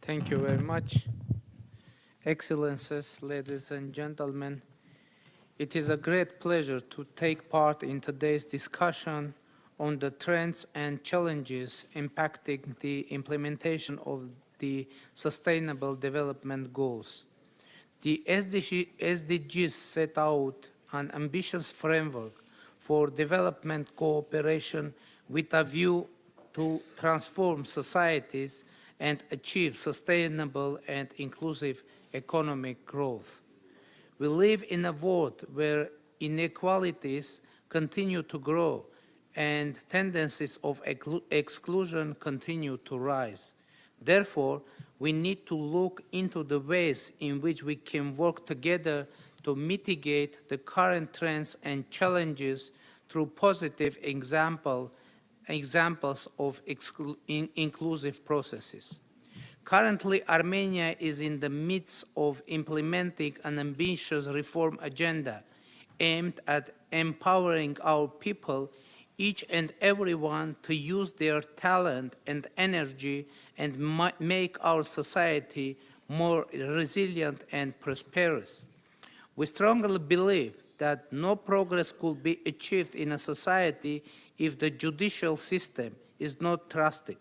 Thank you very much. Excellencies, ladies and gentlemen, it is a great pleasure to take part in today's discussion on the trends and challenges impacting the implementation of the Sustainable Development Goals. The SDGs set out an ambitious framework for development cooperation with a view to transform societies and achieve sustainable and inclusive economic growth. We live in a world where inequalities continue to grow and tendencies of exclusion continue to rise. Therefore, we need to look into the ways in which we can work together to mitigate the current trends and challenges through positive examples of inclusive processes. Currently, Armenia is in the midst of implementing an ambitious reform agenda aimed at empowering our people, each and everyone, to use their talent and energy and make our society more resilient and prosperous. We strongly believe that no progress could be achieved in a society if the judicial system is not trusted.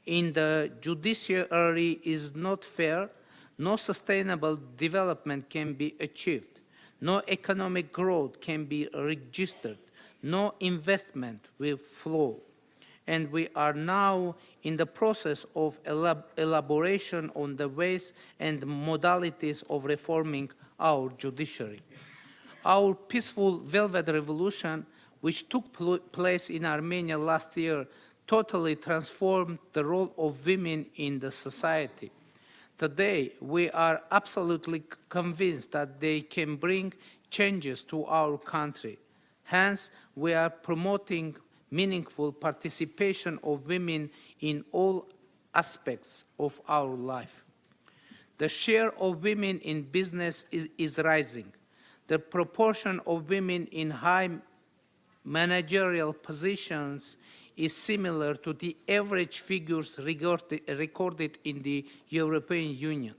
In the judiciary is not fair, no sustainable development can be achieved, no economic growth can be registered, no investment will flow. And we are now in the process of elaboration on the ways and modalities of reforming our judiciary. Our peaceful Velvet Revolution, which took place in Armenia last year, totally transformed the role of women in the society. Today, we are absolutely convinced that they can bring changes to our country. Hence, we are promoting meaningful participation of women in all aspects of our life. The share of women in business is rising. The proportion of women in high managerial positions is similar to the average figures recorded in the European Union.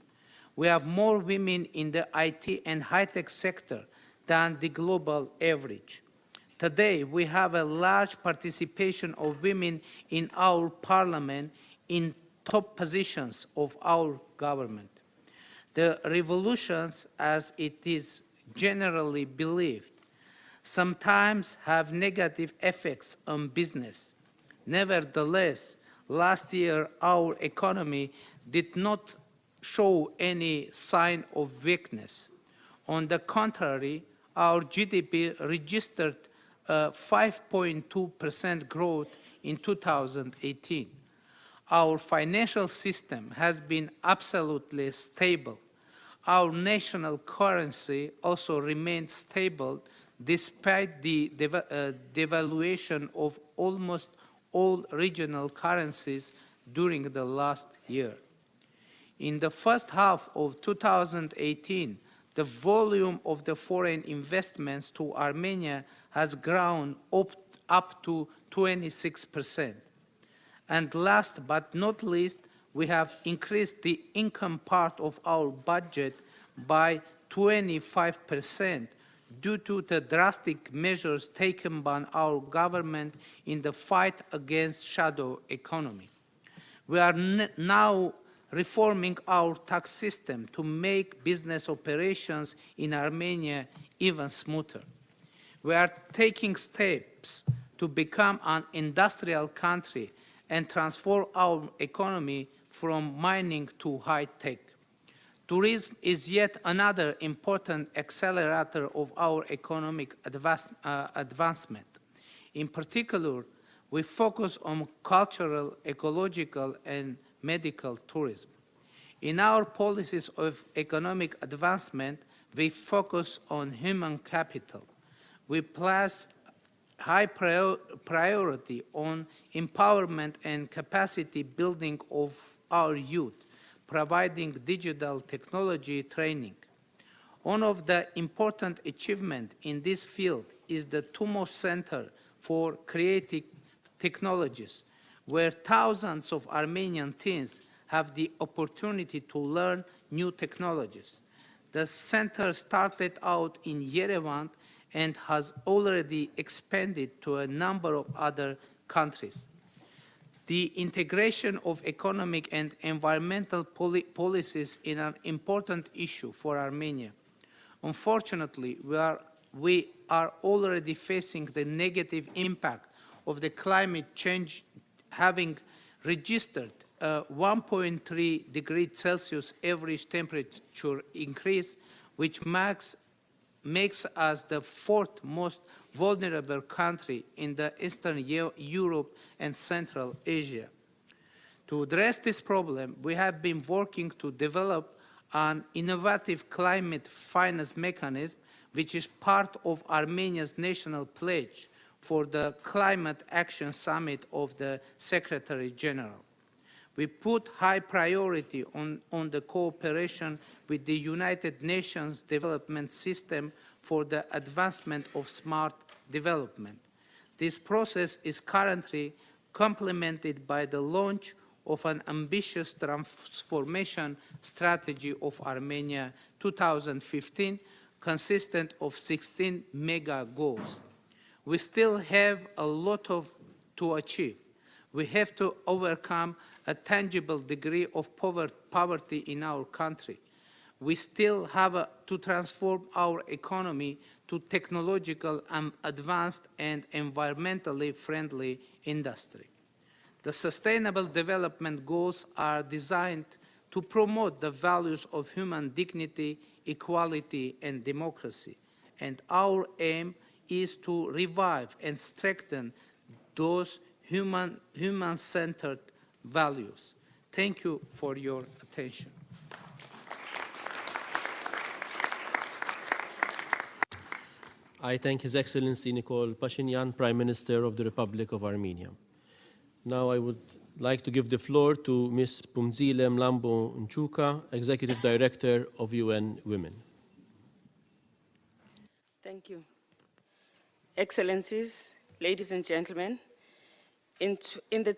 We have more women in the IT and high-tech sector than the global average. Today, we have a large participation of women in our parliament in top positions of our government. The revolutions, as it is generally believed, sometimes have negative effects on business. Nevertheless, last year our economy did not show any sign of weakness. On the contrary, our GDP registered 5.2% growth in 2018. Our financial system has been absolutely stable. Our national currency also remained stable despite the devaluation of almost all regional currencies during the last year. In the first half of 2018, the volume of the foreign investments to Armenia has grown up to 26%. And last but not least, we have increased the income part of our budget by 25%, due to the drastic measures taken by our government in the fight against shadow economy. We are now reforming our tax system to make business operations in Armenia even smoother. We are taking steps to become an industrial country and transform our economy from mining to high-tech. Tourism is yet another important accelerator of our economic advancement. In particular, we focus on cultural, ecological, and medical tourism. In our policies of economic advancement, we focus on human capital. We place high priority on empowerment and capacity building of our youth, providing digital technology training. One of the important achievements in this field is the TUMO Center for Creative Technologies, where thousands of Armenian teens have the opportunity to learn new technologies. The center started out in Yerevan and has already expanded to a number of other countries. The integration of economic and environmental policies is an important issue for Armenia. Unfortunately, we are already facing the negative impact of the climate change, having registered a 1.3 degrees Celsius average temperature increase, which makes us the fourth most vulnerable country in the Eastern Europe and Central Asia. To address this problem, we have been working to develop an innovative climate finance mechanism, which is part of Armenia's national pledge for the Climate Action Summit of the Secretary General. We put high priority on the cooperation with the United Nations Development System for the advancement of smart development. This process is currently complemented by the launch of an ambitious transformation strategy of Armenia 2015, consistent of 16 mega goals. We still have a lot to achieve. We have to overcome a tangible degree of poverty in our country. We still have to transform our economy to technological and advanced and environmentally friendly industry. The Sustainable Development Goals are designed to promote the values of human dignity, equality, and democracy, and our aim is to revive and strengthen those human-centered values. Thank you for your attention. I thank His Excellency Nikol Pashinyan, Prime Minister of the Republic of Armenia. Now I would like to give the floor to Ms. Pumzile Mlambo Nchuka, Executive Director of UN Women. Thank you. Excellencies, ladies and gentlemen, in the